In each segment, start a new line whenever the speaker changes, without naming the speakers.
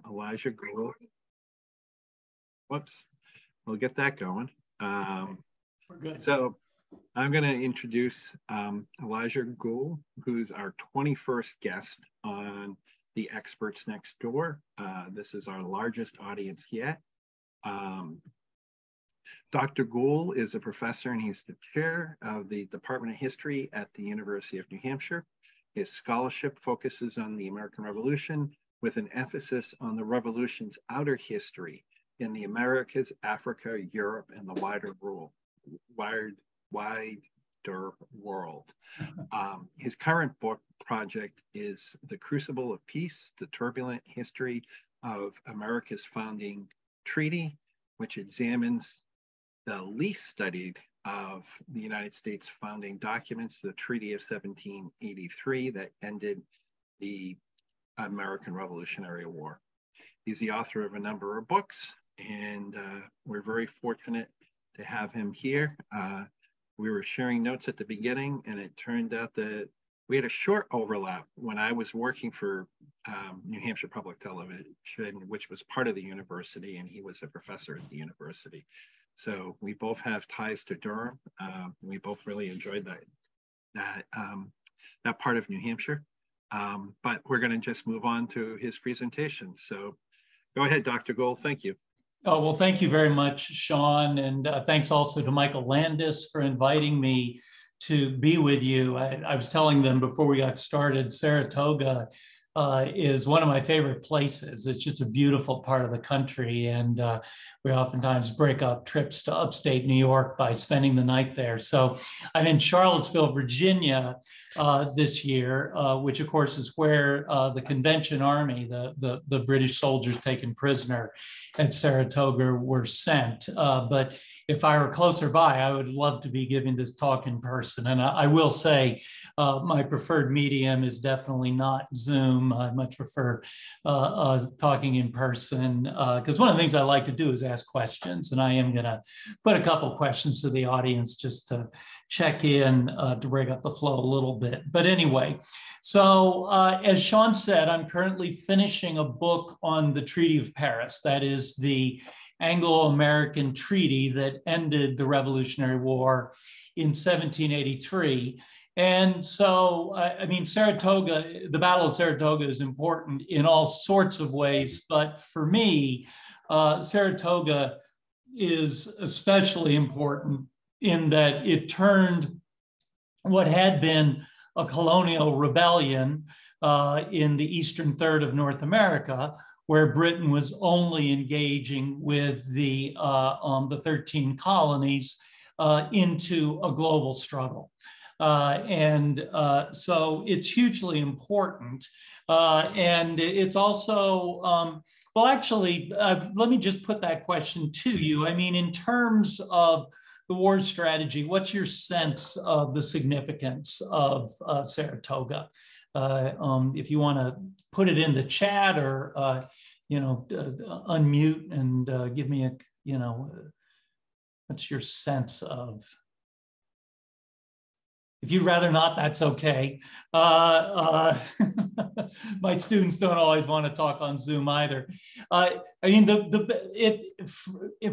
Eliga Gould. Whoops, we'll get that going.
We're good.
So I'm going to introduce Eliga Gould, who's our 21st guest on The Experts Next Door. This is our largest audience yet. Dr. Gould is a professor and he's the chair of the Department of History at the University of New Hampshire. His scholarship focuses on the American Revolution with an emphasis on the Revolution's outer history in the Americas, Africa, Europe, and the wider world. His current book project is The Crucible of Peace, The Turbulent History of America's Founding Treaty, which examines the least studied of the United States founding documents, the Treaty of 1783 that ended the American Revolutionary War. He's the author of a number of books, and we're very fortunate to have him here. We were sharing notes at the beginning, and it turned out that we had a short overlap when I was working for New Hampshire Public Television, which was part of the university, and he was a professor at the university. So we both have ties to Durham. We both really enjoyed that part of New Hampshire. But we're going to just move on to his presentation. So go ahead, Dr. Gould. Thank you.
Oh, well, thank you very much, Sean. And thanks also to Michael Landis for inviting me to be with you. I was telling them before we got started, Saratoga is one of my favorite places. It's just a beautiful part of the country. And we oftentimes break up trips to upstate New York by spending the night there. So I'm in Charlottesville, Virginia this year, which of course is where the Convention Army, the British soldiers taken prisoner at Saratoga were sent. But if I were closer by, I would love to be giving this talk in person. And I will say my preferred medium is definitely not Zoom. I much prefer talking in person because one of the things I like to do is ask questions. And I am going to put a couple questions to the audience just to check in to break up the flow a little bit. But anyway, so as Sean said, I'm currently finishing a book on the Treaty of Paris. That is the Anglo-American treaty that ended the Revolutionary War in 1783. And so, I mean, Saratoga, the Battle of Saratoga is important in all sorts of ways, but for me, Saratoga is especially important in that it turned what had been a colonial rebellion in the eastern third of North America, where Britain was only engaging with the 13 colonies into a global struggle. So it's hugely important. And it's also, well, actually, let me just put that question to you. I mean, in terms of the war strategy, what's your sense of the significance of Saratoga? If you want to put it in the chat or, unmute and give me what's your sense of? If you'd rather not, that's okay. My students don't always want to talk on Zoom either. I mean,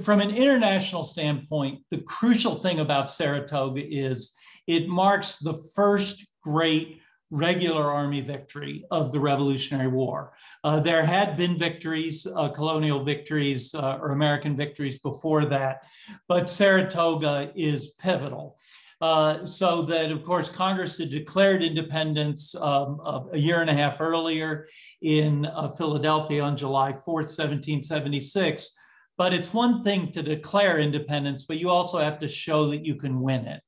from an international standpoint, the crucial thing about Saratoga is it marks the first great regular army victory of the Revolutionary War. There had been victories, colonial victories or American victories before that, but Saratoga is pivotal. So that, of course, Congress had declared independence a year and a half earlier in Philadelphia on July 4th, 1776. But it's one thing to declare independence, but you also have to show that you can win it.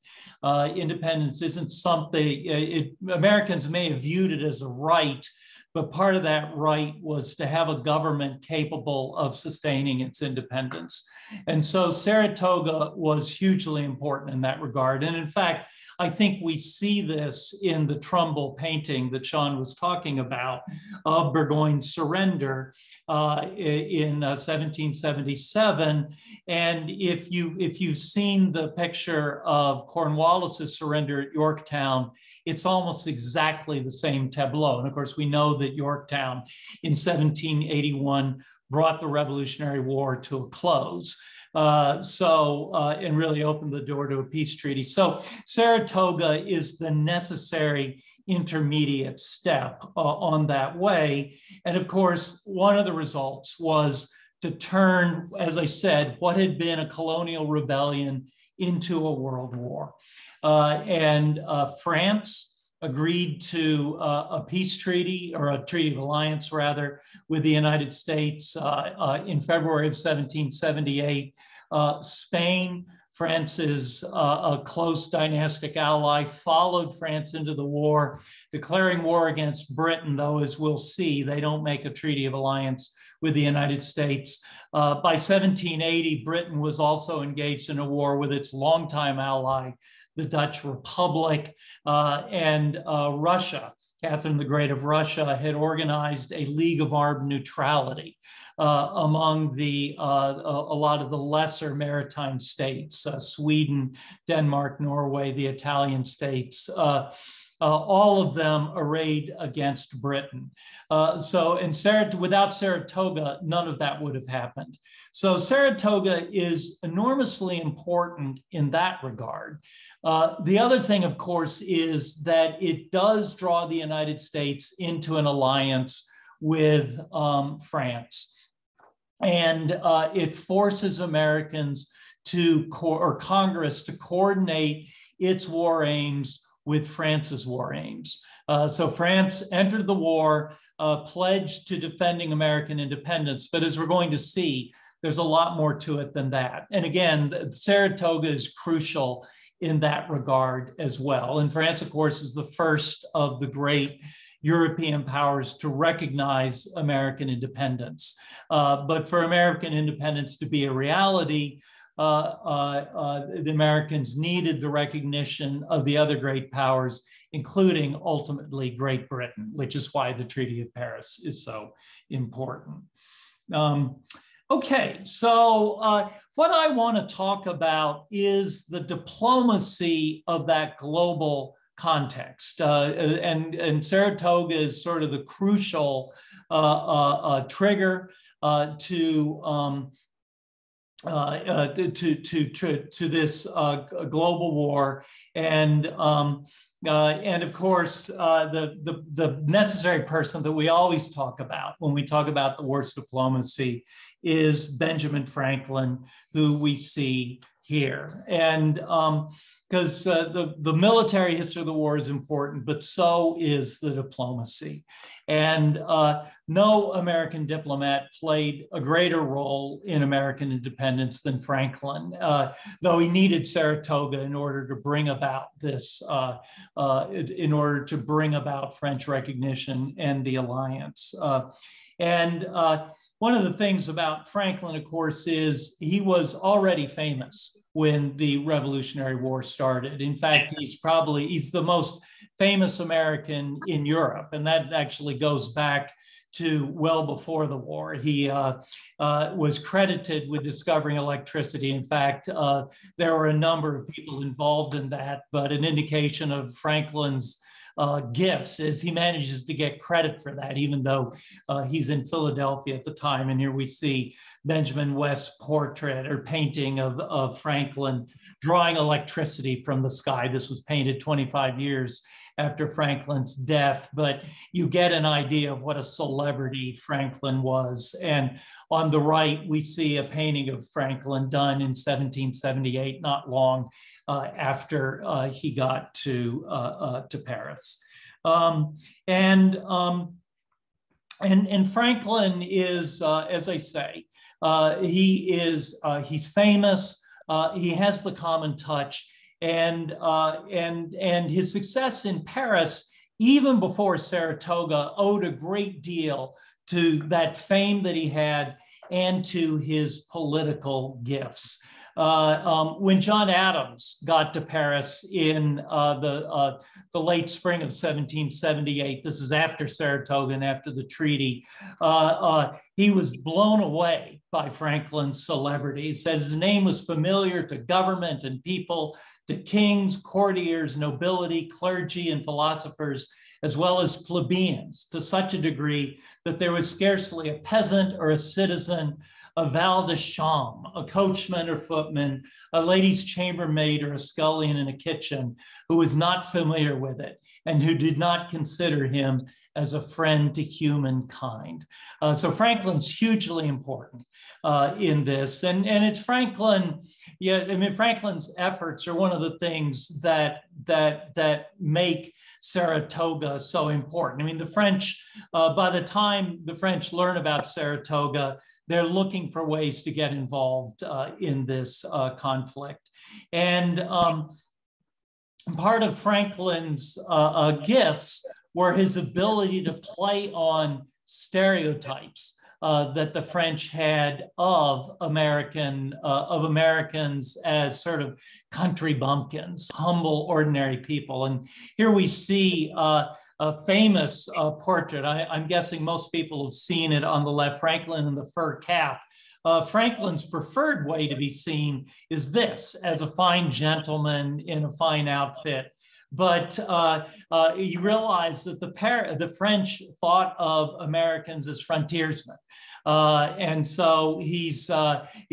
Independence isn't something, Americans may have viewed it as a right, but part of that right was to have a government capable of sustaining its independence. And so Saratoga was hugely important in that regard. And in fact, I think we see this in the Trumbull painting that Sean was talking about of Burgoyne's surrender in 1777. And if you've seen the picture of Cornwallis's surrender at Yorktown, it's almost exactly the same tableau. And of course, we know that Yorktown in 1781 brought the Revolutionary War to a close. And really opened the door to a peace treaty. So Saratoga is the necessary intermediate step on that way. And of course, one of the results was to turn, as I said, what had been a colonial rebellion into a world war. France agreed to a peace treaty, or a treaty of alliance rather, with the United States in February of 1778. Spain, France's a close dynastic ally, followed France into the war, declaring war against Britain, though, as we'll see, they don't make a treaty of alliance with the United States. By 1780, Britain was also engaged in a war with its longtime ally, the Dutch Republic, and Russia. Catherine the Great of Russia had organized a League of Armed Neutrality among a lot of the lesser maritime states, Sweden, Denmark, Norway, the Italian states, all of them arrayed against Britain. Without Saratoga, none of that would have happened. So Saratoga is enormously important in that regard. The other thing, of course, is that it does draw the United States into an alliance with France. And it forces Americans or Congress to coordinate its war aims with France's war aims. So France entered the war, pledged to defending American independence, but as we're going to see, there's a lot more to it than that. And again, Saratoga is crucial in that regard as well. And France, of course, is the first of the great European powers to recognize American independence. But for American independence to be a reality, the Americans needed the recognition of the other great powers, including ultimately Great Britain, which is why the Treaty of Paris is so important. Okay, so what I want to talk about is the diplomacy of that global context. And Saratoga is sort of the crucial trigger to this global war, and of course the necessary person that we always talk about when we talk about the war's diplomacy is Benjamin Franklin, who we see here. And because the military history of the war is important, but so is the diplomacy. And no American diplomat played a greater role in American independence than Franklin, though he needed Saratoga in order to bring about this, in order to bring about French recognition and the alliance. One of the things about Franklin, of course, is he was already famous when the Revolutionary War started. In fact, he's the most famous American in Europe, and that actually goes back to well before the war. He was credited with discovering electricity. In fact, there were a number of people involved in that, but an indication of Franklin's gifts is he manages to get credit for that, even though he's in Philadelphia at the time. And here we see Benjamin West's portrait or painting of Franklin drawing electricity from the sky. This was painted 25 years after Franklin's death, but you get an idea of what a celebrity Franklin was. And on the right, we see a painting of Franklin done in 1778, not long after he got to Paris. And Franklin is, as I say, he's famous. He has the common touch. And his success in Paris, even before Saratoga, owed a great deal to that fame that he had and to his political gifts. When John Adams got to Paris in the late spring of 1778, this is after Saratoga and after the treaty, he was blown away by Franklin's celebrity. He said his name was familiar to government and people, to kings, courtiers, nobility, clergy, and philosophers, as well as plebeians, to such a degree that there was scarcely a peasant or a citizen, a valet de chambre, a coachman or footman, a lady's chambermaid or a scullion in a kitchen who was not familiar with it and who did not consider him as a friend to humankind. So Franklin's hugely important in this. And it's Franklin, yeah, I mean, Franklin's efforts are one of the things that make Saratoga so important. I mean, the French, by the time the French learn about Saratoga, they're looking for ways to get involved in this conflict. And part of Franklin's gifts were his ability to play on stereotypes that the French had of Americans as sort of country bumpkins, humble, ordinary people. And here we see a famous portrait. I'm guessing most people have seen it on the left, Franklin in the fur cap. Franklin's preferred way to be seen is this, as a fine gentleman in a fine outfit. But you realize that the French thought of Americans as frontiersmen. And so he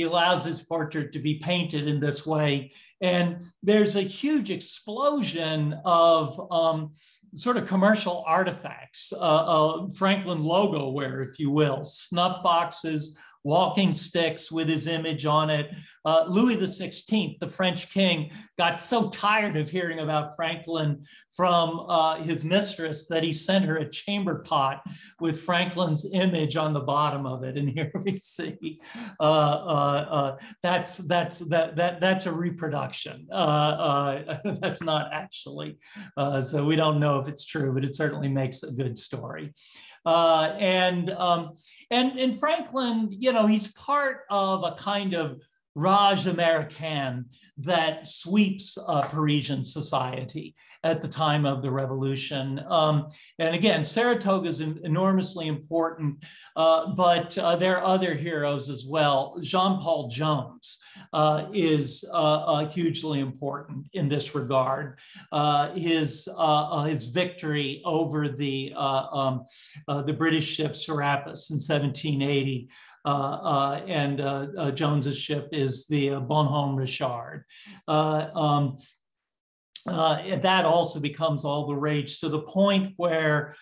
allows his portrait to be painted in this way. And there's a huge explosion of sort of commercial artifacts, Franklin logo wear, if you will, snuff boxes, walking sticks with his image on it. Louis XVI, the French king, got so tired of hearing about Franklin from his mistress that he sent her a chamber pot with Franklin's image on the bottom of it. And here we see that's a reproduction. That's not actually, so we don't know if it's true, but it certainly makes a good story. And Franklin, you know, he's part of a kind of Raj American that sweeps Parisian society at the time of the revolution. And again, Saratoga is enormously important, but there are other heroes as well. Jean-Paul Jones is hugely important in this regard. His victory over the British ship Serapis in 1780, and Jones's ship is the Bonhomme Richard. That also becomes all the rage, to the point where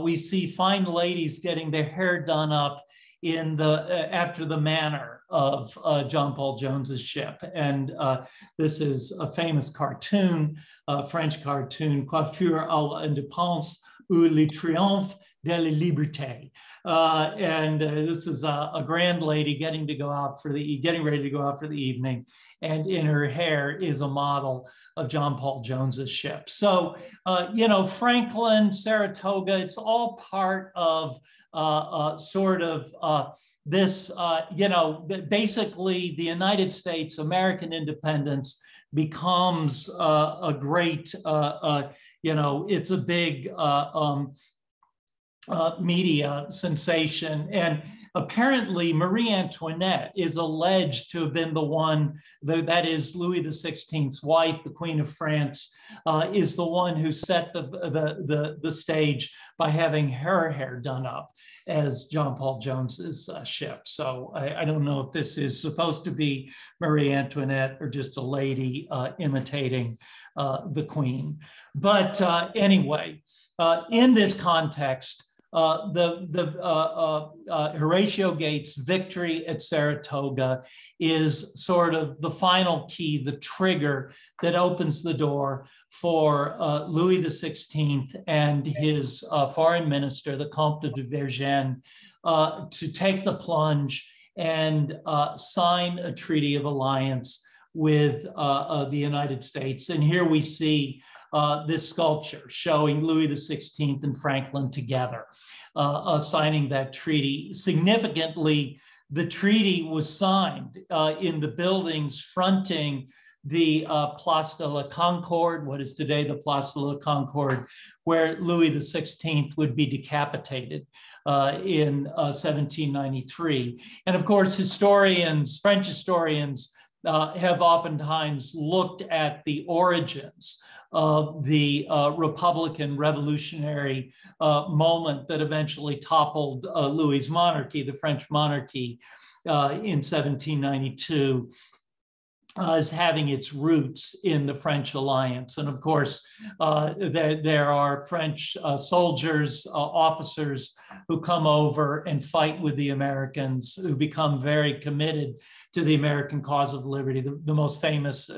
we see fine ladies getting their hair done up in after the manner of Jean-Paul Jones's ship. And this is a famous cartoon, French cartoon, Coiffure à l'Indépendance ou le triomphe de la liberté. And this is a grand lady getting ready to go out for the evening, and in her hair is a model of Jean-Paul Jones's ship. So, you know, Franklin, Saratoga, it's all part of sort of this, you know, basically the United States, American independence becomes a great, you know, it's a big media sensation. And apparently Marie Antoinette is alleged to have been the one, that is Louis XVI's wife, the Queen of France, is the one who set the stage by having her hair done up as Jean-Paul Jones's ship. So I don't know if this is supposed to be Marie Antoinette or just a lady imitating the Queen. But anyway, in this context, Horatio Gates' victory at Saratoga is sort of the final key, the trigger that opens the door for Louis XVI and his foreign minister, the Comte de Vergennes, to take the plunge and sign a treaty of alliance with the United States. And here we see this sculpture showing Louis XVI and Franklin together, signing that treaty. Significantly, the treaty was signed in the buildings fronting the Place de la Concorde, what is today the Place de la Concorde, where Louis XVI would be decapitated in 1793. And of course, French historians have oftentimes looked at the origins of the Republican revolutionary moment that eventually toppled Louis's monarchy, the French monarchy, in 1792. As having its roots in the French alliance. And of course, there are French soldiers, officers who come over and fight with the Americans, who become very committed to the American cause of liberty. The most famous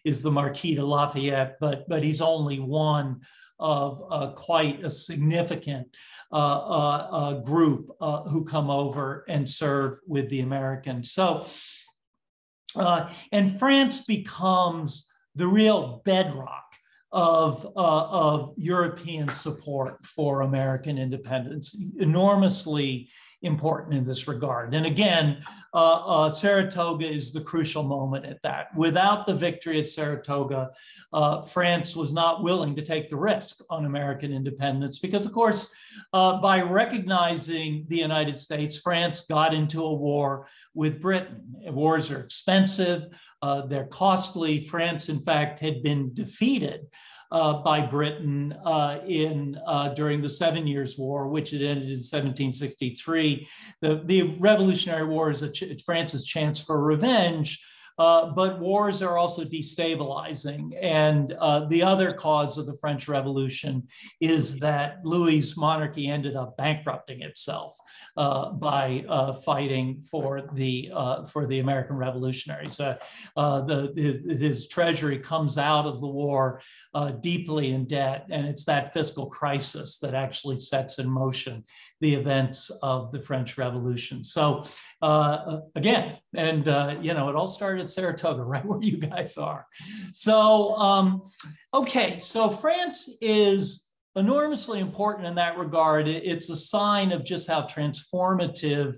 is the Marquis de Lafayette, but he's only one of quite a significant group who come over and serve with the Americans. So, and France becomes the real bedrock of European support for American independence, enormously important in this regard. And again, Saratoga is the crucial moment at that. Without the victory at Saratoga, France was not willing to take the risk on American independence because, of course, by recognizing the United States, France got into a war with Britain. Wars are expensive, they're costly. France, in fact, had been defeated by Britain during the 7 Years' War, which had ended in 1763. The Revolutionary War is France's chance for revenge, but wars are also destabilizing. And the other cause of the French Revolution is that Louis's monarchy ended up bankrupting itself by fighting for the American revolutionaries. His treasury comes out of the war deeply in debt, and it's that fiscal crisis that actually sets in motion the events of the French Revolution. So again, and you know, it all started at Saratoga, right where you guys are. So okay, so France is enormously important in that regard. It's a sign of just how transformative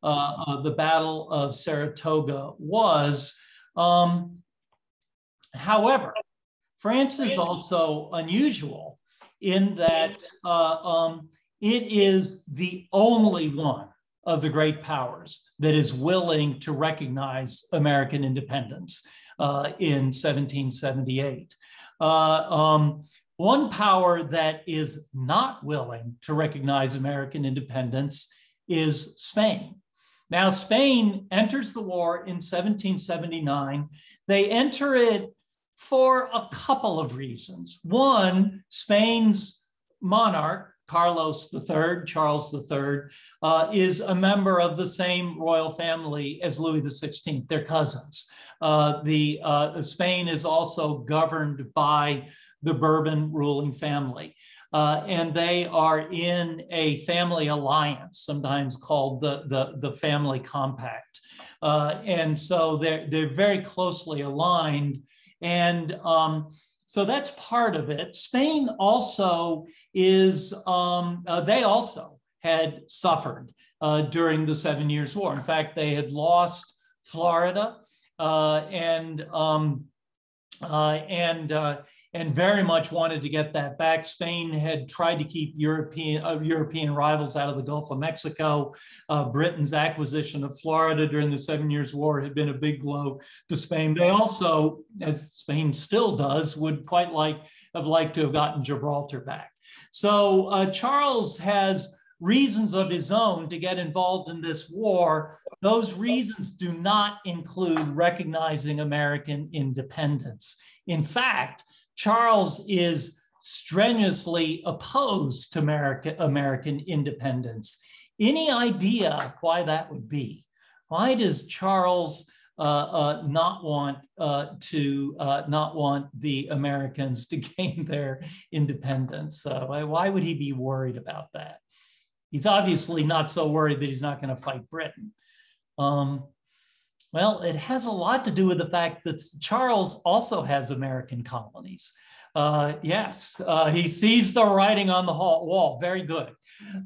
the Battle of Saratoga was. However, France is also unusual in that it is the only one of the great powers that is willing to recognize American independence in 1778. One power that is not willing to recognize American independence is Spain. Now, Spain enters the war in 1779. They enter it for a couple of reasons. One, Spain's monarch, Charles III, is a member of the same royal family as Louis XVI. They're cousins. Spain is also governed by the Bourbon ruling family. And they are in a family alliance, sometimes called the family compact. And so they're very closely aligned. And so that's part of it. Spain also is, they also had suffered during the 7 Years' War. In fact, they had lost Florida and very much wanted to get that back. Spain had tried to keep European rivals out of the Gulf of Mexico. Britain's acquisition of Florida during the 7 Years' War had been a big blow to Spain. They also, as Spain still does, would quite have liked to have gotten Gibraltar back. So Charles has reasons of his own to get involved in this war. Those reasons do not include recognizing American independence. In fact, Charles is strenuously opposed to American independence. Any idea why that would be? Why does Charles not want the Americans to gain their independence? Why would he be worried about that? He's obviously not so worried that he's not going to fight Britain. Well, it has a lot to do with the fact that Charles also has American colonies. Yes, he sees the writing on the wall. Very good.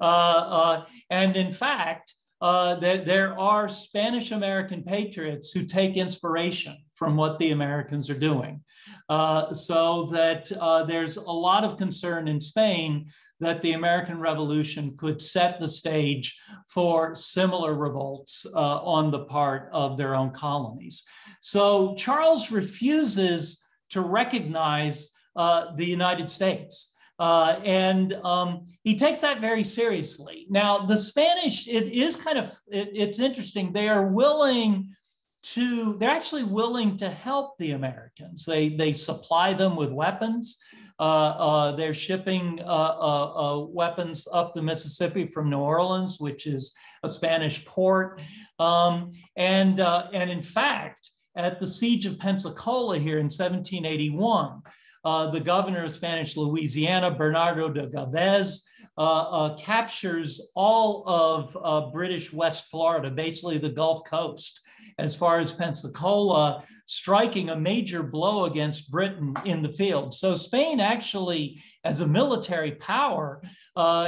And in fact, there are Spanish-American patriots who take inspiration from what the Americans are doing. So that there's a lot of concern in Spain that the American Revolution could set the stage for similar revolts on the part of their own colonies. So Charles refuses to recognize the United States. He takes that very seriously. Now, the Spanish, it's interesting. They're actually willing to help the Americans. They supply them with weapons. They're shipping weapons up the Mississippi from New Orleans, which is a Spanish port. And in fact, at the Siege of Pensacola here in 1781, the governor of Spanish Louisiana, Bernardo de Galvez, captures all of British West Florida, basically the Gulf Coast, as far as Pensacola, striking a major blow against Britain in the field. So Spain actually, as a military power,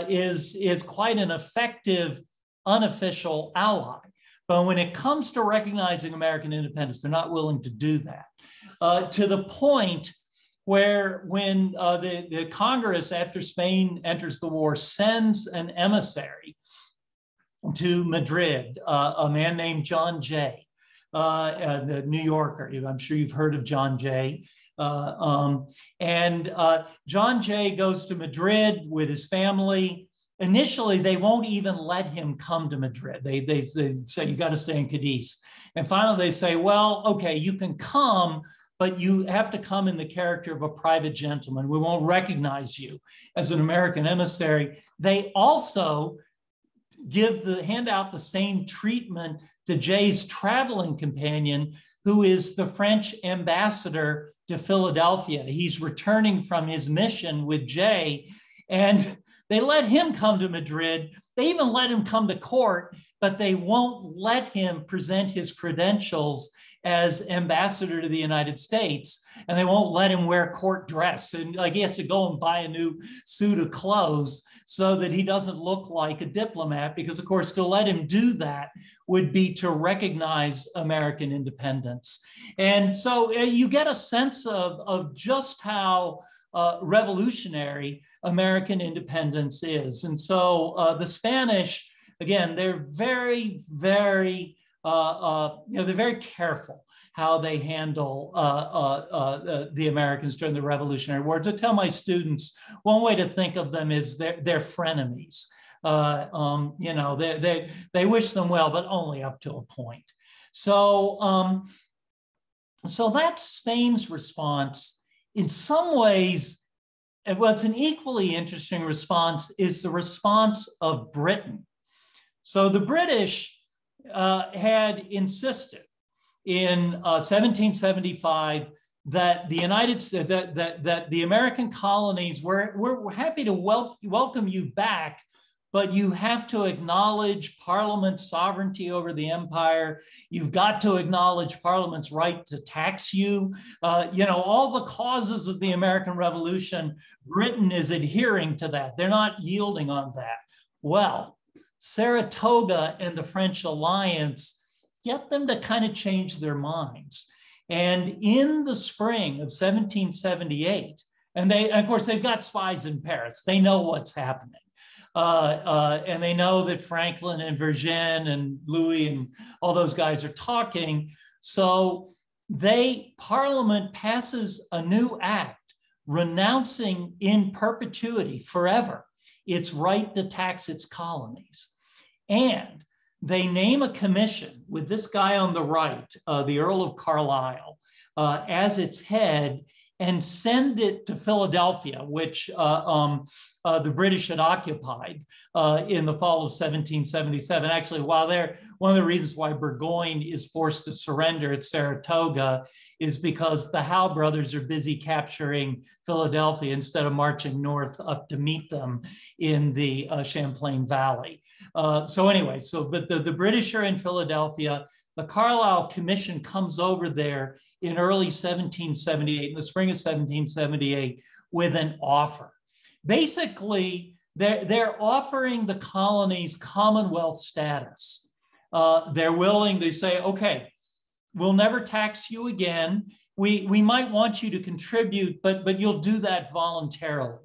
is quite an effective unofficial ally. But when it comes to recognizing American independence, they're not willing to do that. To the point where when the Congress, after Spain enters the war, sends an emissary to Madrid, a man named John Jay, the New Yorker. I'm sure you've heard of John Jay. John Jay goes to Madrid with his family. Initially, they won't even let him come to Madrid. They say, you got to stay in Cadiz. And finally, they say, well, okay, you can come, but you have to come in the character of a private gentleman. We won't recognize you as an American emissary. They also hand out the same treatment to Jay's traveling companion, who is the French ambassador to Philadelphia. He's returning from his mission with Jay, and they let him come to Madrid. They even let him come to court, but they won't let him present his credentials as ambassador to the United States, and they won't let him wear court dress. And like he has to go and buy a new suit of clothes so that he doesn't look like a diplomat, because of course, to let him do that would be to recognize American independence. And so you get a sense of just how revolutionary American independence is. And so the Spanish, again, they're very, very, they're very careful how they handle the Americans during the Revolutionary War. I tell my students, one way to think of them is they're frenemies. They wish them well, but only up to a point. So, so that's Spain's response. In some ways, what's an equally interesting response is the response of Britain. So the British had insisted in 1775 that the that the American colonies we're happy to welcome you back, but you have to acknowledge Parliament's sovereignty over the empire. You've got to acknowledge Parliament's right to tax you. All the causes of the American Revolution, Britain is adhering to that. They're not yielding on that. Well, Saratoga and the French alliance get them to kind of change their minds. And in the spring of 1778, and of course, they've got spies in Paris. They know what's happening. And they know that Franklin and Vergennes and Louis and all those guys are talking. So Parliament passes a new act renouncing in perpetuity forever its right to tax its colonies. And they name a commission with this guy on the right, the Earl of Carlisle, as its head, and send it to Philadelphia, which the British had occupied in the fall of 1777. Actually, one of the reasons why Burgoyne is forced to surrender at Saratoga is because the Howe brothers are busy capturing Philadelphia instead of marching north up to meet them in the Champlain Valley. But the British are in Philadelphia. The Carlisle Commission comes over there in early 1778, in the spring of 1778, with an offer. Basically, they're offering the colonies Commonwealth status. They're willing, they say, okay, we'll never tax you again. We might want you to contribute, but you'll do that voluntarily.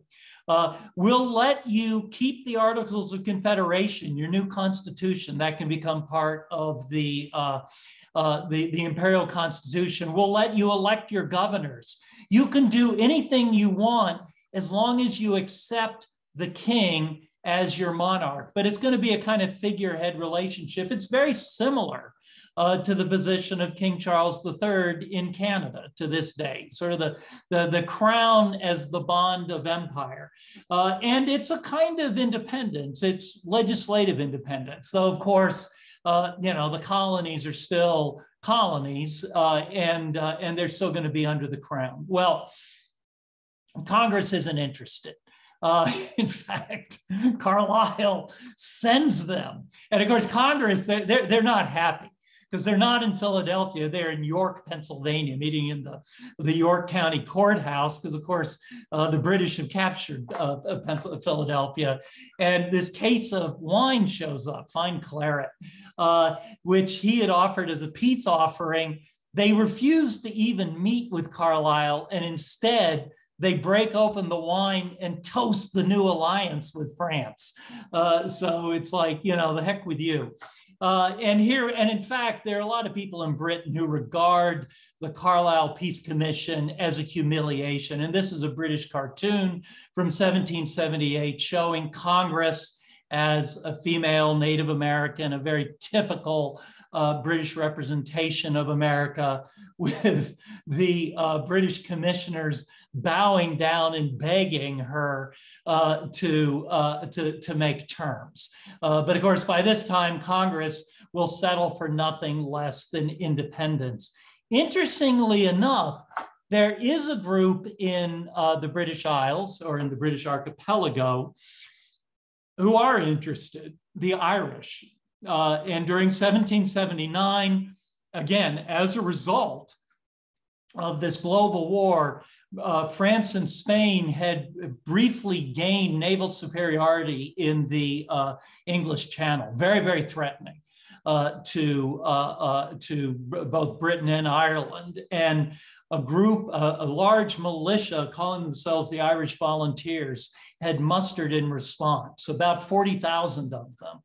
We'll let you keep the Articles of Confederation, your new constitution, that can become part of the imperial constitution. We'll let you elect your governors. You can do anything you want as long as you accept the king as your monarch, but it's going to be a kind of figurehead relationship. It's very similar to the position of King Charles III in Canada to this day, sort of the crown as the bond of empire. And it's a kind of independence. It's legislative independence, though, of course, the colonies are still colonies, and they're still going to be under the crown. Well, Congress isn't interested. In fact, Carlisle sends them. And of course, Congress, they're not happy because they're not in Philadelphia. They're in York, Pennsylvania, meeting in the York County Courthouse, because of course, the British have captured Philadelphia. And this case of wine shows up, fine claret, which he had offered as a peace offering. They refused to even meet with Carlisle, and instead, they break open the wine and toast the new alliance with France. So it's like, the heck with you. And in fact, there are a lot of people in Britain who regard the Carlisle Peace Commission as a humiliation. And this is a British cartoon from 1778 showing Congress as a female Native American, a very typical British representation of America, with the British commissioners bowing down and begging her to make terms. But of course, by this time, Congress will settle for nothing less than independence. Interestingly enough, there is a group in the British Isles, or in the British archipelago, who are interested, the Irish. And during 1779, again, as a result of this global war, France and Spain had briefly gained naval superiority in the English Channel, very, very threatening to both Britain and Ireland. And a large militia calling themselves the Irish Volunteers had mustered in response, about 40,000 of them.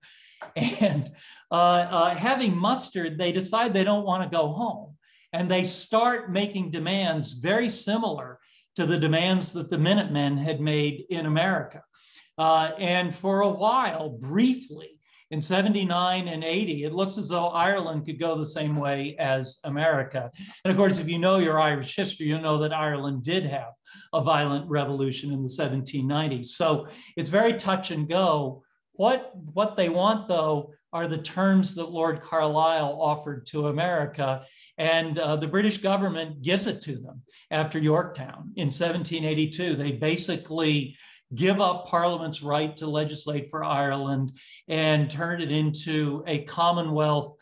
And having mustered, they decide they don't want to go home. And they start making demands very similar to the demands that the Minutemen had made in America. And for a while, briefly, in 79 and 80, it looks as though Ireland could go the same way as America. And of course, if you know your Irish history, you know that Ireland did have a violent revolution in the 1790s. So it's very touch and go. What they want, though, are the terms that Lord Carlisle offered to America, and the British government gives it to them after Yorktown in 1782. They basically give up Parliament's right to legislate for Ireland and turn it into a Commonwealth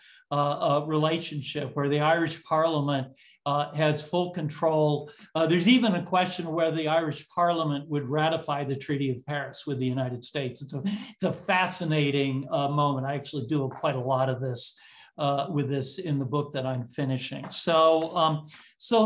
relationship where the Irish Parliament has full control. There's even a question of whether the Irish Parliament would ratify the Treaty of Paris with the United States. It's a fascinating moment. I actually do quite a lot of this with this in the book that I'm finishing. So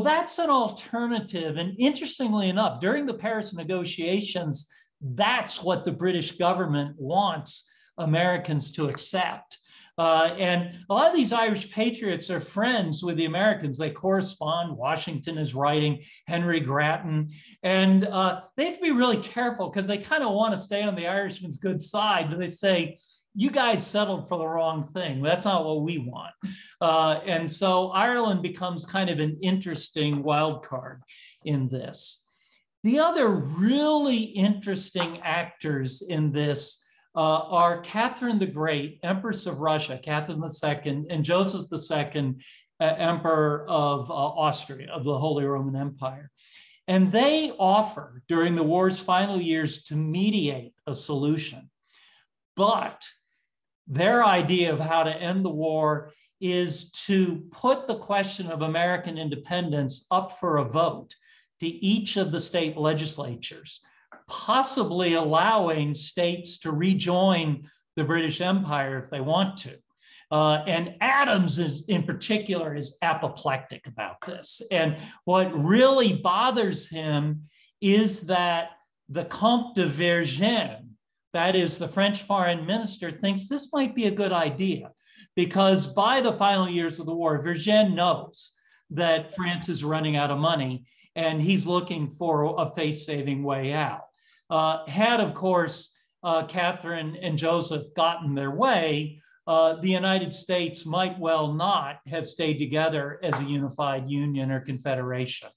that's an alternative. And interestingly enough, during the Paris negotiations, that's what the British government wants Americans to accept. And a lot of these Irish patriots are friends with the Americans. They correspond. Washington is writing Henry Grattan. And they have to be really careful because they kind of want to stay on the Irishman's good side. They say, you guys settled for the wrong thing. That's not what we want. And so Ireland becomes kind of an interesting wild card in this. The other really interesting actors in this are Catherine the Great, Empress of Russia, Catherine II, and Joseph II, Emperor of Austria, of the Holy Roman Empire. And they offer, during the war's final years, to mediate a solution. But their idea of how to end the war is to put the question of American independence up for a vote to each of the state legislatures. possibly allowing states to rejoin the British Empire if they want to. And Adams in particular is apoplectic about this. And what really bothers him is that the Comte de Vergennes, that is the French foreign minister, thinks this might be a good idea, because by the final years of the war, Vergennes knows that France is running out of money and he's looking for a face-saving way out. Had, of course, Catherine and Joseph gotten their way, the United States might well not have stayed together as a unified union or confederation.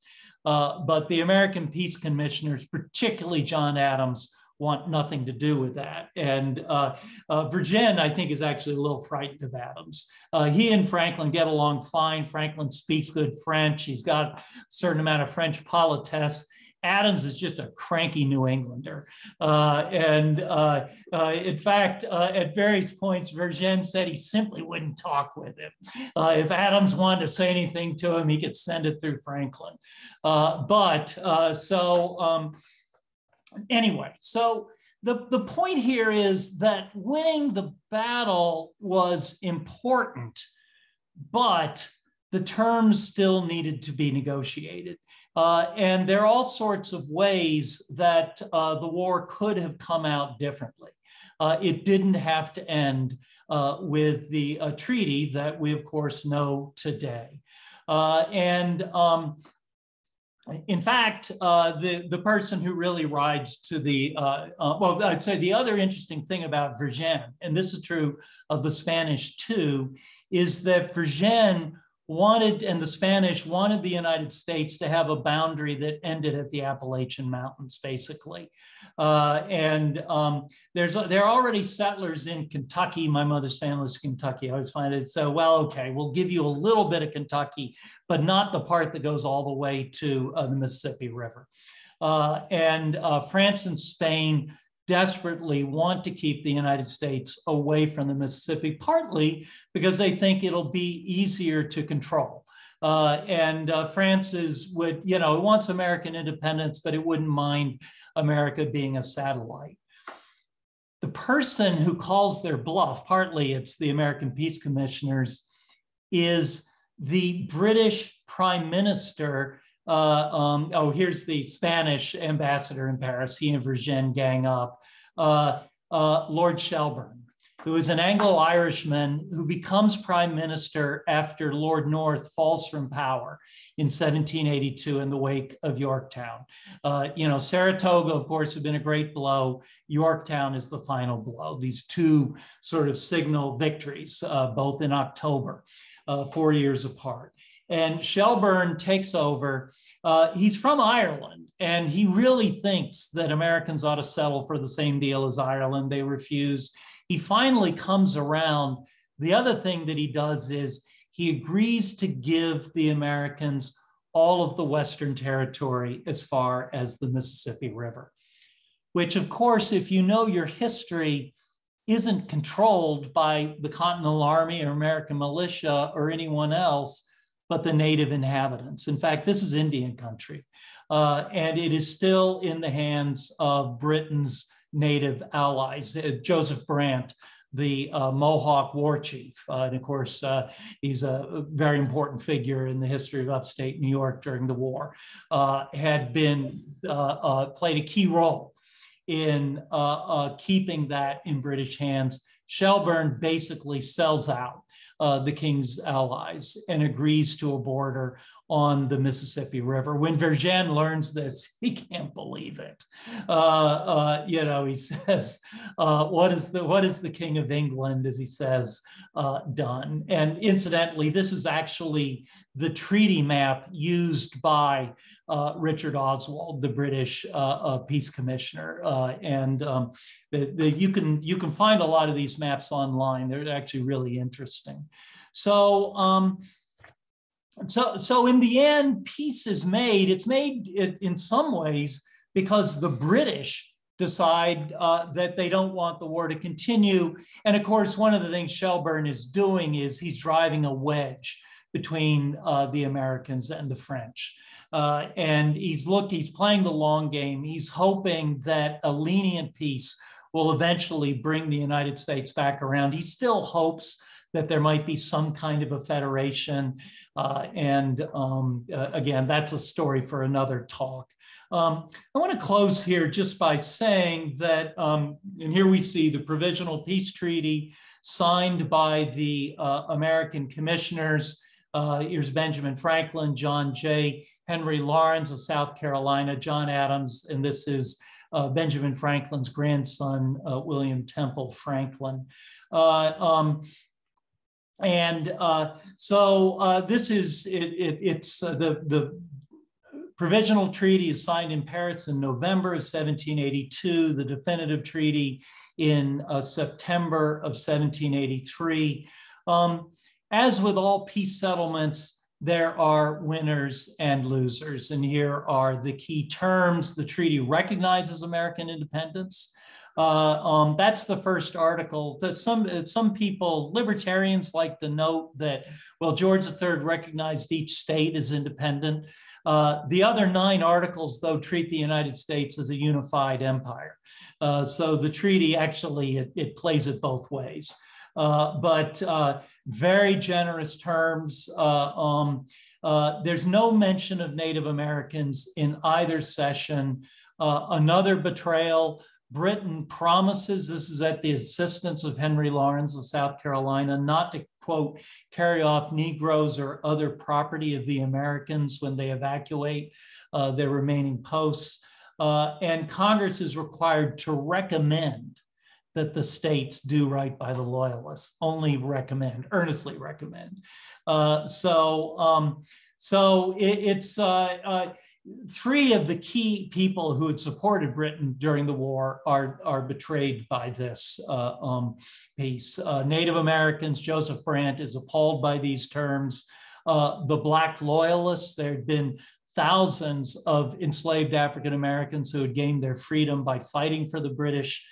But the American Peace Commissioners, particularly John Adams, want nothing to do with that. And Vergennes, I think, is actually a little frightened of Adams. He and Franklin get along fine. Franklin speaks good French. He's got a certain amount of French politesse. Adams is just a cranky New Englander. In fact, at various points, Vergennes said he simply wouldn't talk with him. If Adams wanted to say anything to him, he could send it through Franklin. Anyway, so the point here is that winning the battle was important, but the terms still needed to be negotiated. And there are all sorts of ways that the war could have come out differently. It didn't have to end with the treaty that we, of course, know today. In fact, the person who really rides to the, well, I'd say the other interesting thing about Vergennes, and this is true of the Spanish too, is that Vergennes wanted, and the Spanish wanted the United States to have a boundary that ended at the Appalachian Mountains, basically. There are already settlers in Kentucky. My mother's family is Kentucky. I always find it, so, well, okay, we'll give you a little bit of Kentucky, but not the part that goes all the way to the Mississippi River. France and Spain desperately want to keep the United States away from the Mississippi, partly because they think it'll be easier to control. France would, it wants American independence, but it wouldn't mind America being a satellite. The person who calls their bluff, partly it's the American Peace Commissioners, is the British Prime Minister. Here's the Spanish ambassador in Paris. He and Vergennes gang up. Lord Shelburne, who is an Anglo-Irishman who becomes prime minister after Lord North falls from power in 1782 in the wake of Yorktown. Saratoga, of course, had been a great blow. Yorktown is the final blow. These two sort of signal victories, both in October, 4 years apart. And Shelburne takes over. He's from Ireland, and he really thinks that Americans ought to settle for the same deal as Ireland. They refuse. He finally comes around. The other thing that he does is he agrees to give the Americans all of the Western territory as far as the Mississippi River, which, of course, if you know your history, isn't controlled by the Continental Army or American militia or anyone else, but the native inhabitants. In fact, this is Indian country, and it is still in the hands of Britain's native allies. Joseph Brant, the Mohawk war chief, and of course, he's a very important figure in the history of upstate New York during the war, had been played a key role in keeping that in British hands. Shelburne basically sells out the king's allies and agrees to a border on the Mississippi River. When Vergennes learns this, he can't believe it. He says, what is the King of England, as he says, done? And incidentally, this is actually the treaty map used by Richard Oswald, the British Peace Commissioner. You can find a lot of these maps online. They're actually really interesting. So in the end, peace is made. It's made in some ways because the British decide that they don't want the war to continue. And of course, one of the things Shelburne is doing is he's driving a wedge between the Americans and the French. And he's playing the long game. He's hoping that a lenient peace will eventually bring the United States back around. He still hopes that there might be some kind of a federation. Again, that's a story for another talk. I want to close here just by saying that, and here we see the Provisional Peace Treaty signed by the American commissioners. Here's Benjamin Franklin, John Jay, Henry Lawrence of South Carolina, John Adams, and this is Benjamin Franklin's grandson, William Temple Franklin. This is, it's the Provisional Treaty is signed in Paris in November of 1782, the definitive treaty in September of 1783. As with all peace settlements, there are winners and losers, and here are the key terms. The treaty recognizes American independence. That's the first article. That some people, libertarians, like to note that, well, George III recognized each state as independent. The other 9 articles, though, treat the United States as a unified empire. So the treaty actually, it plays it both ways. But very generous terms. There's no mention of Native Americans in either session. Another betrayal. Britain promises, this is at the assistance of Henry Lawrence of South Carolina, not to, quote, carry off Negroes or other property of the Americans when they evacuate their remaining posts. And Congress is required to recommend that the states do right by the Loyalists, only recommend, earnestly recommend. It's 3 of the key people who had supported Britain during the war are betrayed by this peace. Native Americans, Joseph Brant is appalled by these terms. The Black Loyalists, there had been thousands of enslaved African Americans who had gained their freedom by fighting for the British.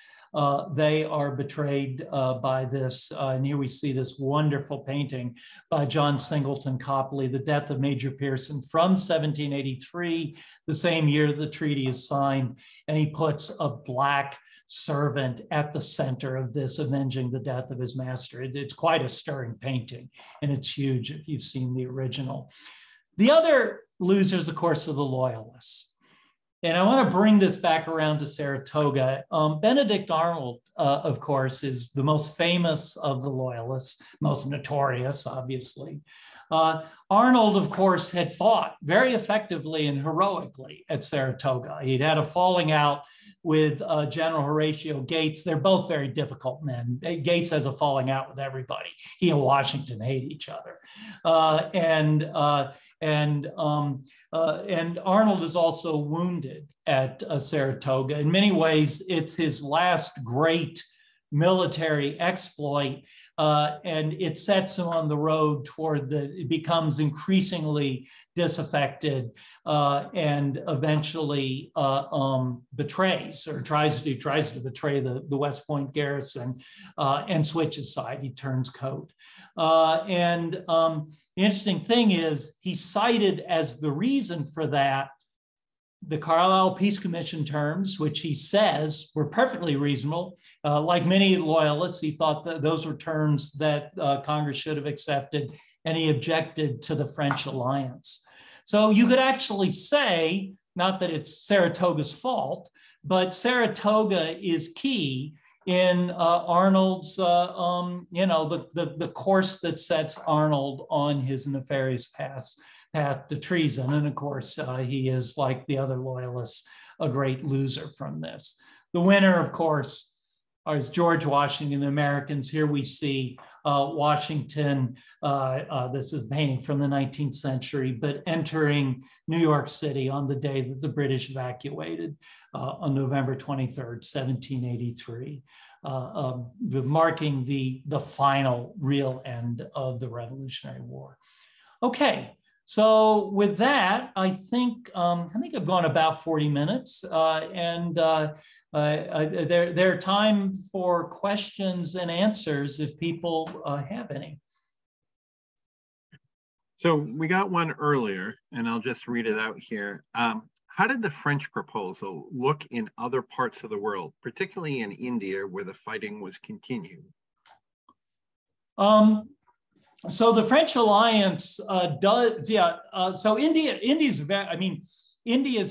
They are betrayed by this. And here we see this wonderful painting by John Singleton Copley, The Death of Major Pearson, from 1783, the same year the treaty is signed. And he puts a Black servant at the center of this, avenging the death of his master. It's quite a stirring painting, and it's huge if you've seen the original. The other losers, of course, are the Loyalists. And I want to bring this back around to Saratoga. Benedict Arnold, of course, is the most famous of the Loyalists, most notorious, obviously. Arnold, of course, had fought very effectively and heroically at Saratoga. He'd had a falling out with General Horatio Gates. They're both very difficult men. Gates has a falling out with everybody. He and Washington hate each other. And Arnold is also wounded at Saratoga. In many ways, it's his last great military exploit, and it sets him on the road toward it becomes increasingly disaffected and eventually betrays or tries to betray the West Point garrison and switches side. He turns coat. The interesting thing is he's cited as the reason for that the Carlisle Peace Commission terms, which he says were perfectly reasonable. Like many Loyalists, he thought that those were terms that Congress should have accepted, and he objected to the French alliance. So you could actually say, not that it's Saratoga's fault, but Saratoga is key in Arnold's, the course that sets Arnold on his nefarious path to treason. And of course, he is, like the other Loyalists, a great loser from this. The winner, of course, is George Washington, the Americans. Here we see Washington, this is a painting from the 19th century, but entering New York City on the day that the British evacuated on November 23rd, 1783, marking the final real end of the Revolutionary War. Okay. So with that, I think I've gone about 40 minutes, and there are time for questions and answers if people have any.
So we got one earlier, and I'll just read it out here. How did the French proposal look in other parts of the world, particularly in India, where the fighting was continued?
So the French alliance does, yeah. So India's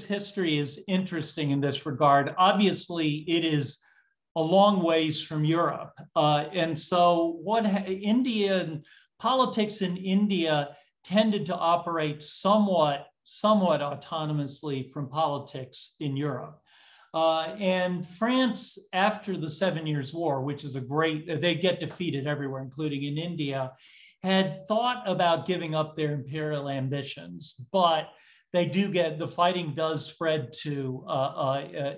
history is interesting in this regard. Obviously, it is a long ways from Europe, and so Indian politics in India tended to operate somewhat autonomously from politics in Europe. And France, after the 7 Years' War, which is they get defeated everywhere, including in India, had thought about giving up their imperial ambitions, but the fighting does spread to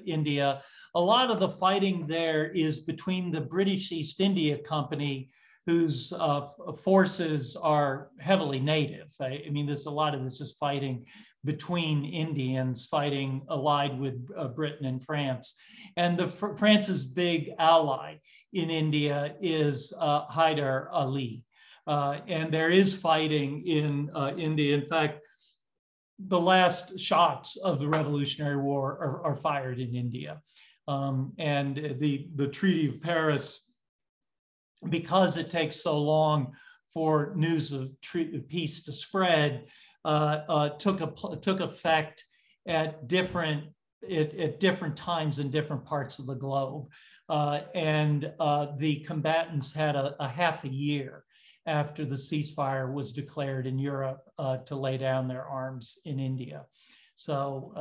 India. A lot of the fighting there is between the British East India Company, whose forces are heavily native. I mean, there's a lot of this is fighting between Indians, fighting allied with Britain and France. And France's big ally in India is Hyder Ali. And there is fighting in India. In fact, the last shots of the Revolutionary War are fired in India. And the Treaty of Paris, because it takes so long for news of peace to spread, took effect at different times in different parts of the globe. And the combatants had a half a year after the ceasefire was declared in Europe to lay down their arms in India. So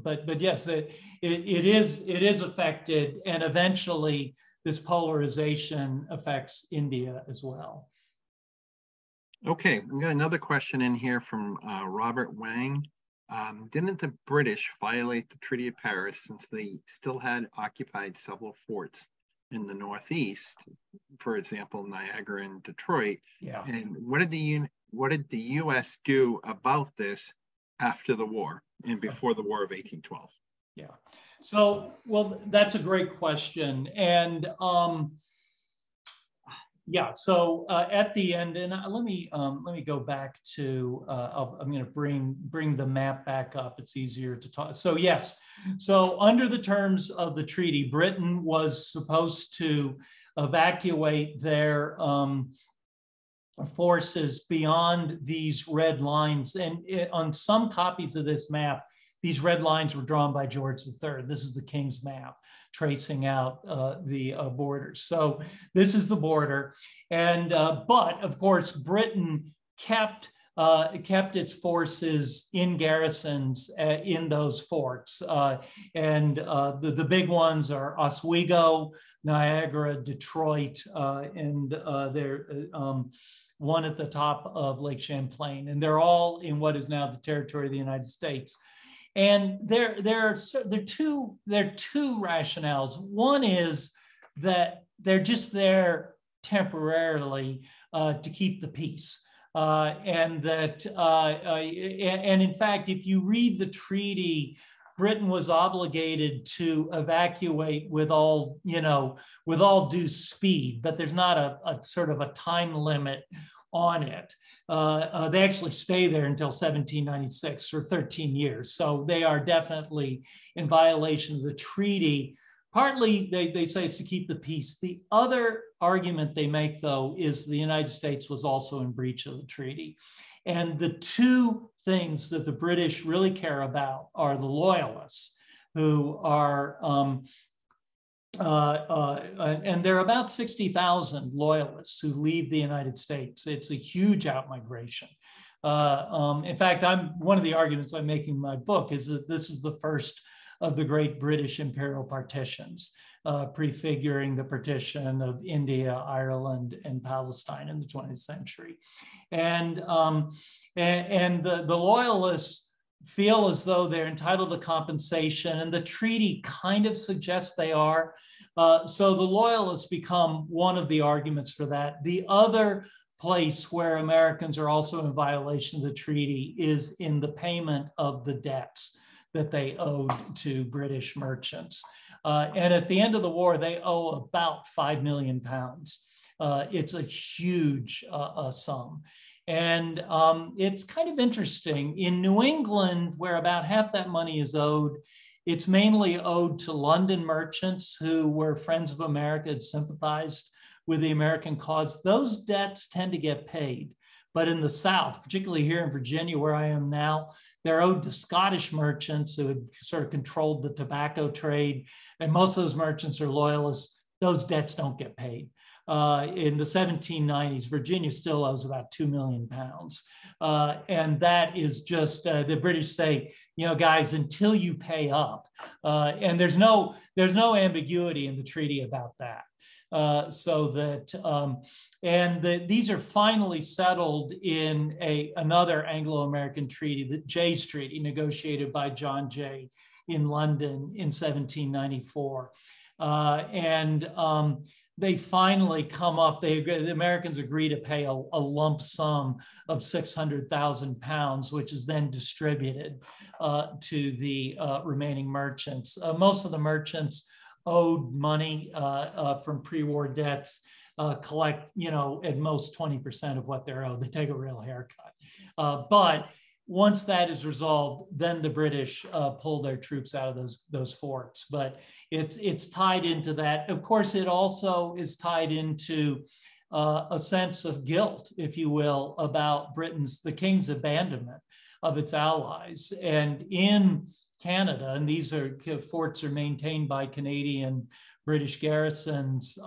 but yes, it is affected, and eventually this polarization affects India as well.
Okay, we got another question in here from Robert Wang. Didn't the British violate the Treaty of Paris since they still had occupied several forts in the Northeast, for example, Niagara and Detroit?
Yeah.
And what did the U.S. do about this after the war and before the War of 1812?
Yeah. So, well, that's a great question. And yeah, so at the end, and let me go back to, I'm going to bring the map back up. It's easier to talk. So yes, so under the terms of the treaty, Britain was supposed to evacuate their forces beyond these red lines. And on some copies of this map, these red lines were drawn by George III. This is the King's map tracing out the borders. So this is the border. And but of course, Britain kept its forces in garrisons in those forts. And the big ones are Oswego, Niagara, Detroit, and they're one at the top of Lake Champlain. And they're all in what is now the territory of the United States. And there are two rationales. One is that they're just there temporarily to keep the peace, and that and in fact, if you read the treaty, Britain was obligated to evacuate with all due speed, but there's not a sort of a time limit on it. They actually stay there until 1796, for 13 years. So they are definitely in violation of the treaty. Partly, they say it's to keep the peace. The other argument they make, though, is the United States was also in breach of the treaty. And the two things that the British really care about are the Loyalists, who are and there are about 60,000 Loyalists who leave the United States. It's a huge outmigration. In fact, one of the arguments I'm making in my book is that this is the first of the great British imperial partitions, prefiguring the partition of India, Ireland, and Palestine in the 20th century. And the Loyalists feel as though they're entitled to compensation, and the treaty kind of suggests they are. So the Loyalists become one of the arguments for that. The other place where Americans are also in violation of the treaty is in the payment of the debts that they owed to British merchants. And at the end of the war, they owe about £5 million. It's a huge sum. And it's kind of interesting. In New England, where about half that money is owed, it's mainly owed to London merchants who were Friends of America, had sympathized with the American cause. Those debts tend to get paid. But in the South, particularly here in Virginia, where I am now, they're owed to Scottish merchants who had sort of controlled the tobacco trade. And most of those merchants are loyalists. Those debts don't get paid. In the 1790s, Virginia still owes about 2 million pounds. And that is just, the British say, you know, guys, until you pay up. And there's no ambiguity in the treaty about that. These are finally settled in another Anglo-American treaty, the Jay's Treaty, negotiated by John Jay in London in 1794. They finally come up, the Americans agree to pay a lump sum of 600,000 pounds, which is then distributed to the remaining merchants. Most of the merchants owed money from pre-war debts, collect, you know, at most 20% of what they're owed. They take a real haircut. But once that is resolved, then the British pull their troops out of those forts. But it's tied into that. Of course, it also is tied into a sense of guilt, if you will, about the King's abandonment of its allies. And in Canada, and these forts are maintained by Canadian British garrisons.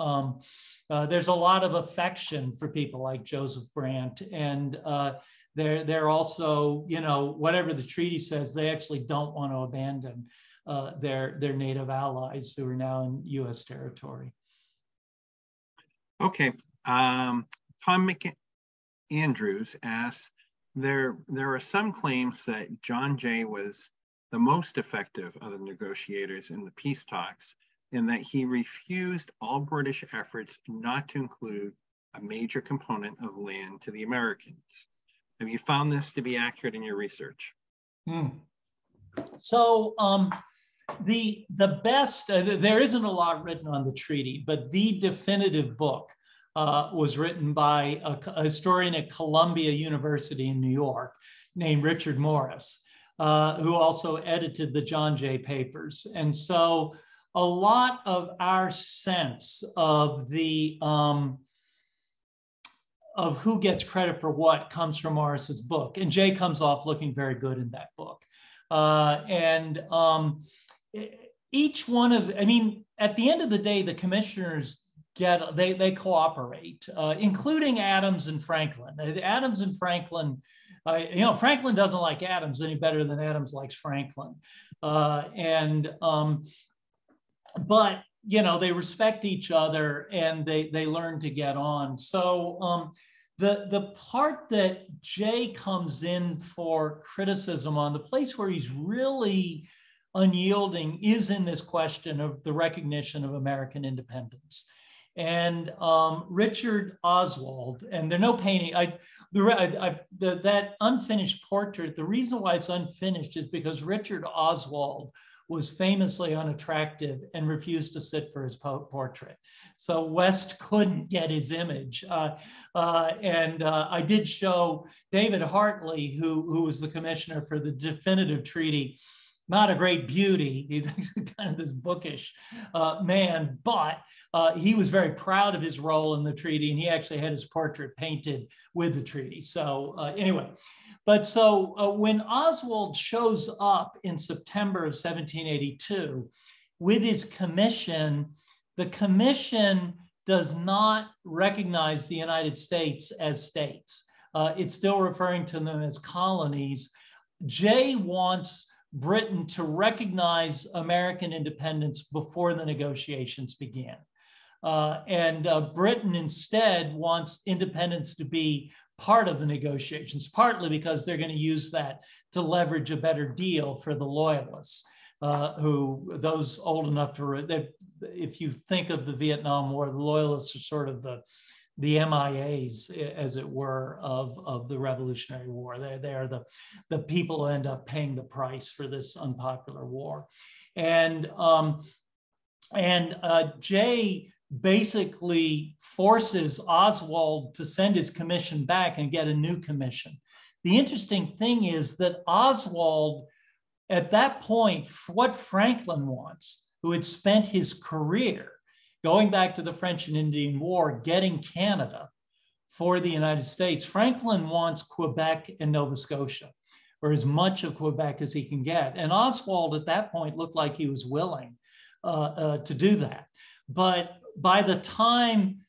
There's a lot of affection for people like Joseph Brant, and they're also, you know, whatever the treaty says, they actually don't want to abandon their native allies who are now in U.S. territory.
Okay, Tom McAndrews asks, there are some claims that John Jay was the most effective of the negotiators in the peace talks, in that he refused all British efforts not to include a major component of land to the Americans. Have you found this to be accurate in your research?
So the best, there isn't a lot written on the treaty, but the definitive book was written by a historian at Columbia University in New York named Richard Morris, who also edited the John Jay papers. And so a lot of our sense of of who gets credit for what comes from Morris's book. And Jay comes off looking very good in that book. Each one of, I mean, at the end of the day, the commissioners they cooperate, including Adams and Franklin. Adams and Franklin, you know, Franklin doesn't like Adams any better than Adams likes Franklin. But, you know, they respect each other and they learn to get on. So the part that Jay comes in for criticism on, the place where he's really unyielding is in this question of the recognition of American independence. And Richard Oswald, and there are no painting, that unfinished portrait, the reason why it's unfinished is because Richard Oswald was famously unattractive and refused to sit for his portrait. So West couldn't get his image. I did show David Hartley, who was the commissioner for the definitive treaty, not a great beauty. He's actually kind of this bookish man, but he was very proud of his role in the treaty, and he actually had his portrait painted with the treaty. So anyway, but so when Oswald shows up in September of 1782 with his commission, the commission does not recognize the United States as states. It's still referring to them as colonies. Jay wants Britain to recognize American independence before the negotiations began. Britain instead wants independence to be part of the negotiations, partly because they're going to use that to leverage a better deal for the Loyalists, who those old enough to, if you think of the Vietnam War, the Loyalists are sort of the MIAs, as it were, of the Revolutionary War. They are the people who end up paying the price for this unpopular war. Jay basically forces Oswald to send his commission back and get a new commission. The interesting thing is that Oswald, at that point, what Franklin wants, who had spent his career going back to the French and Indian War, getting Canada for the United States, Franklin wants Quebec and Nova Scotia, or as much of Quebec as he can get. And Oswald at that point looked like he was willing to do that. But by the time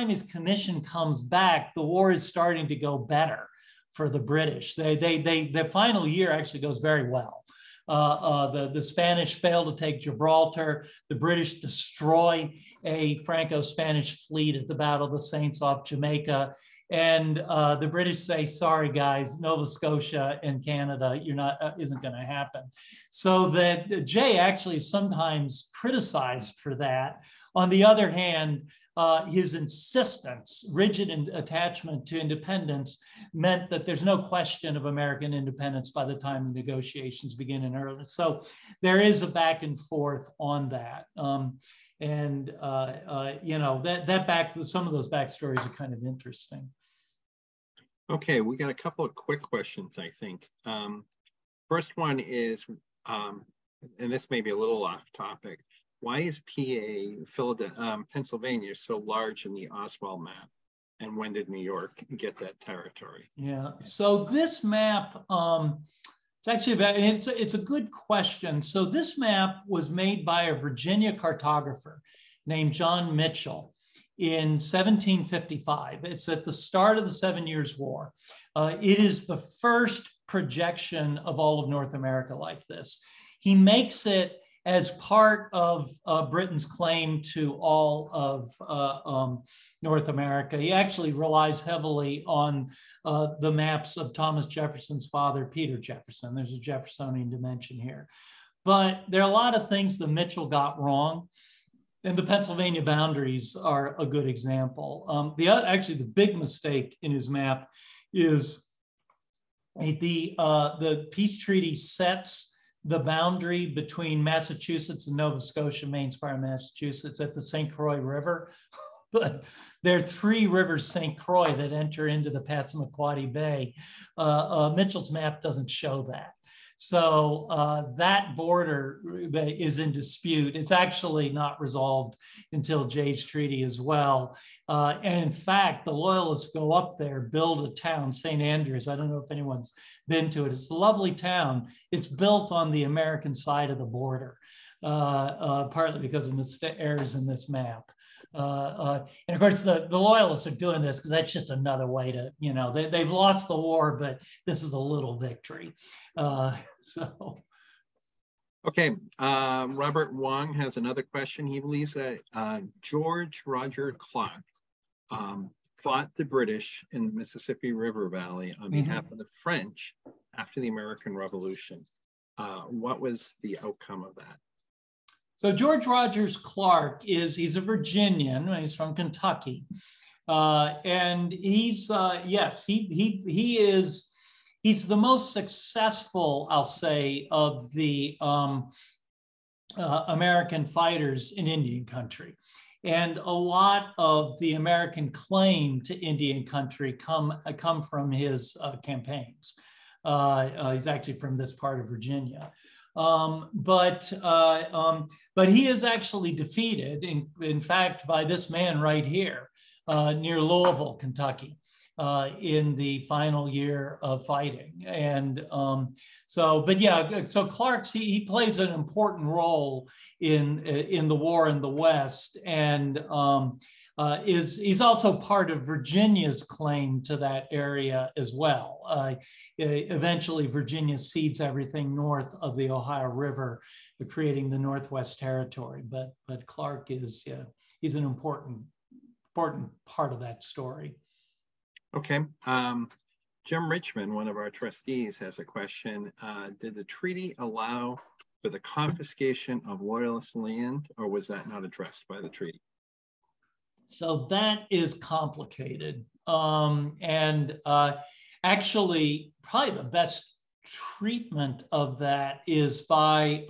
his commission comes back, the war is starting to go better for the British. The final year actually goes very well. The Spanish fail to take Gibraltar. The British destroy a Franco-Spanish fleet at the Battle of the Saints off Jamaica. And the British say, sorry, guys, Nova Scotia and Canada, isn't going to happen. So that Jay actually is sometimes criticized for that. On the other hand, his insistence, rigid attachment to independence meant that there's no question of American independence by the time the negotiations begin in earnest. So there is a back and forth on that. Some of those backstories are kind of interesting.
Okay, we got a couple of quick questions, I think. First one is, and this may be a little off topic, why is Pennsylvania so large in the Oswald map? And when did New York get that territory?
Yeah, so this map, it's actually it's a good question. So this map was made by a Virginia cartographer named John Mitchell in 1755. It's at the start of the 7 Years' War. It is the first projection of all of North America like this. He makes it as part of Britain's claim to all of North America. He actually relies heavily on the maps of Thomas Jefferson's father, Peter Jefferson. There's a Jeffersonian dimension here. But there are a lot of things that Mitchell got wrong, and the Pennsylvania boundaries are a good example. Actually, the big mistake in his map is the peace treaty sets the boundary between Massachusetts and Nova Scotia, Maine Spire, Massachusetts, at the St. Croix River. But there are three rivers St. Croix that enter into the Passamaquoddy Bay. Mitchell's map doesn't show that. So that border is in dispute. It's actually not resolved until Jay's Treaty as well. And in fact, the Loyalists go up there, build a town, St. Andrews. I don't know if anyone's been to it. It's a lovely town. It's built on the American side of the border, partly because of errors in this map. And of course, the Loyalists are doing this because that's just another way to, they've lost the war, but this is a little victory.
Okay, Robert Wong has another question. He believes that George Roger Clark fought the British in the Mississippi River Valley on behalf of the French after the American Revolution. What was the outcome of that?
So George Rogers Clark he's a Virginian. He's from Kentucky, and he's he's the most successful, I'll say, of the American fighters in Indian country. And a lot of the American claim to Indian country come from his campaigns. He's actually from this part of Virginia. But he is actually defeated, in fact, by this man right here near Louisville, Kentucky, in the final year of fighting. And so Clark, he plays an important role in the war in the West, and he's also part of Virginia's claim to that area as well. Eventually, Virginia cedes everything north of the Ohio River, creating the Northwest Territory. But Clark he's an important part of that story.
Okay. Jim Richmond, one of our trustees, has a question. Did the treaty allow for the confiscation of Loyalist land, or was that not addressed by the treaty?
So that is complicated. Actually, probably the best treatment of that is by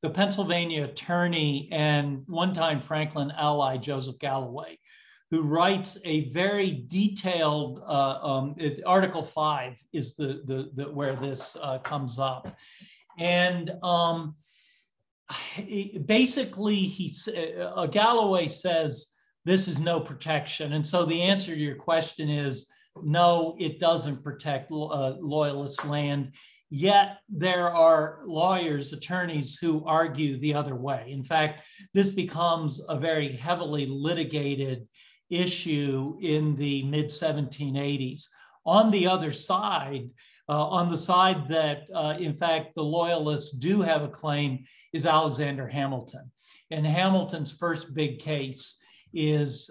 the Pennsylvania attorney and one-time Franklin ally, Joseph Galloway, who writes a very detailed, Article 5 is the where this comes up. And basically, Galloway says this is no protection. And so the answer to your question is, no, it doesn't protect Loyalist land. Yet there are lawyers, attorneys who argue the other way. In fact, this becomes a very heavily litigated issue in the mid-1780s. On the other side, on the side that, in fact, the Loyalists do have a claim is Alexander Hamilton. And Hamilton's first big case is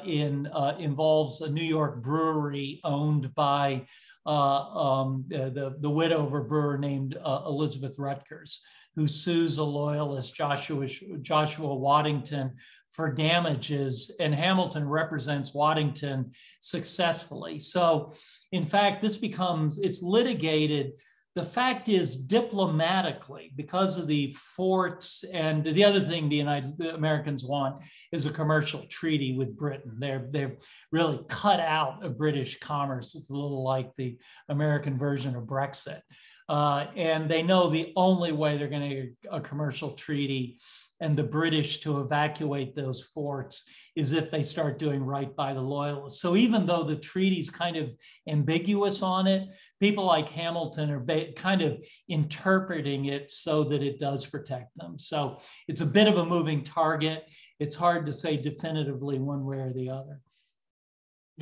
involves a New York brewery owned by the widow of a brewer named Elizabeth Rutgers, who sues a Loyalist, Joshua Waddington, for damages, and Hamilton represents Waddington successfully. So, in fact, it's litigated. The fact is, diplomatically, because of the forts, and the other thing the Americans want is a commercial treaty with Britain. They've really cut out of British commerce. It's a little like the American version of Brexit. And they know the only way they're going to get a commercial treaty and the British to evacuate those forts is if they start doing right by the Loyalists. So even though the treaty's kind of ambiguous on it, people like Hamilton are kind of interpreting it so that it does protect them. So it's a bit of a moving target. It's hard to say definitively one way or the other.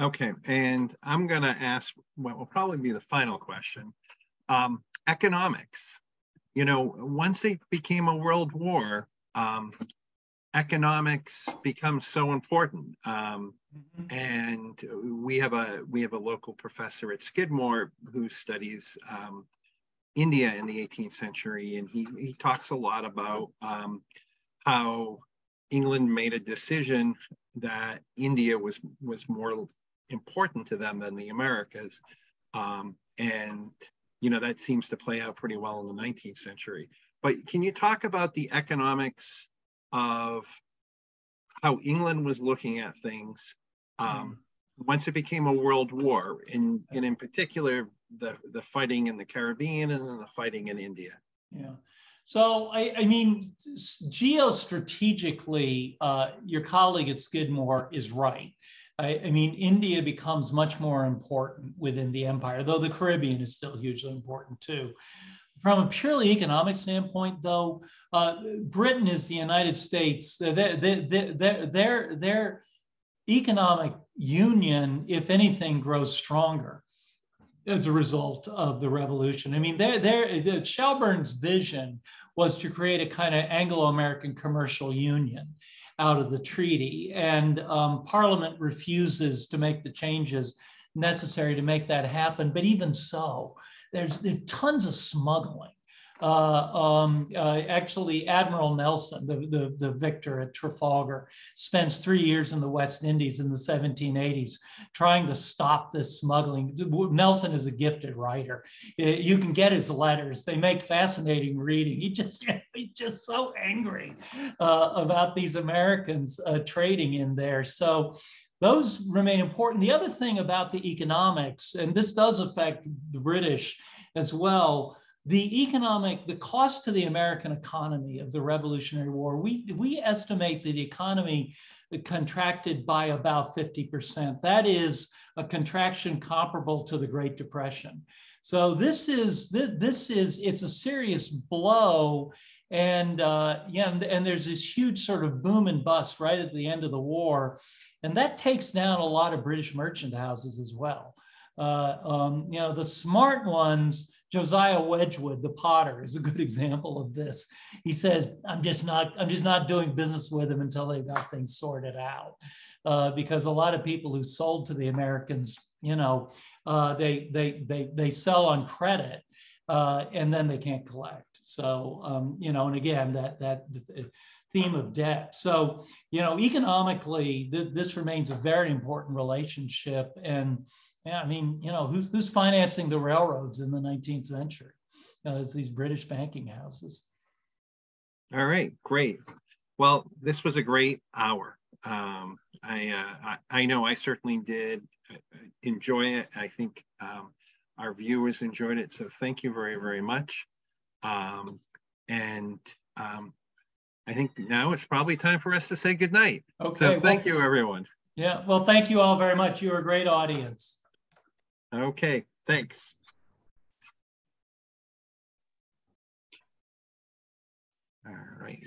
Okay, and I'm going to ask what will probably be the final question. Economics. You know, once they became a world war, economics becomes so important, and we have a local professor at Skidmore who studies India in the 18th century, and he talks a lot about how England made a decision that India was more important to them than the Americas, and you know that seems to play out pretty well in the 19th century. But can you talk about the economics of how England was looking at things once it became a world war, and in particular, the fighting in the Caribbean and then the fighting in India?
Yeah. So, I mean, geostrategically, your colleague at Skidmore is right. I mean, India becomes much more important within the empire, though the Caribbean is still hugely important too. From a purely economic standpoint, though, Britain is the United States. Their economic union, if anything, grows stronger as a result of the revolution. I mean, Shelburne's vision was to create a kind of Anglo-American commercial union out of the treaty, and Parliament refuses to make the changes necessary to make that happen. But even so, there's tons of smuggling. Actually, Admiral Nelson, the victor at Trafalgar, spends 3 years in the West Indies in the 1780s trying to stop this smuggling. Nelson is a gifted writer. You can get his letters. They make fascinating reading. He's just so angry about these Americans trading in there. So those remain important. The other thing about the economics, and this does affect the British as well, the cost to the American economy of the Revolutionary War, we estimate that the economy contracted by about 50%. That is a contraction comparable to the Great Depression. So it's a serious blow. And and there's this huge sort of boom and bust right at the end of the war. And that takes down a lot of British merchant houses as well. The smart ones, Josiah Wedgwood, the potter, is a good example of this. He says, I'm just not doing business with them until they've got things sorted out. Because a lot of people who sold to the Americans, they sell on credit and then they can't collect. So, and again, that theme of debt. So, economically, this remains a very important relationship. And yeah, I mean, who's financing the railroads in the 19th century? It's these British banking houses.
All right, great. Well, this was a great hour. I know I certainly did enjoy it. I think our viewers enjoyed it. So thank you very, very much. And I think now it's probably time for us to say goodnight.
Okay.
So thank you, everyone.
Yeah. Well, thank you all very much. You were a great audience.
Okay. Thanks. All right.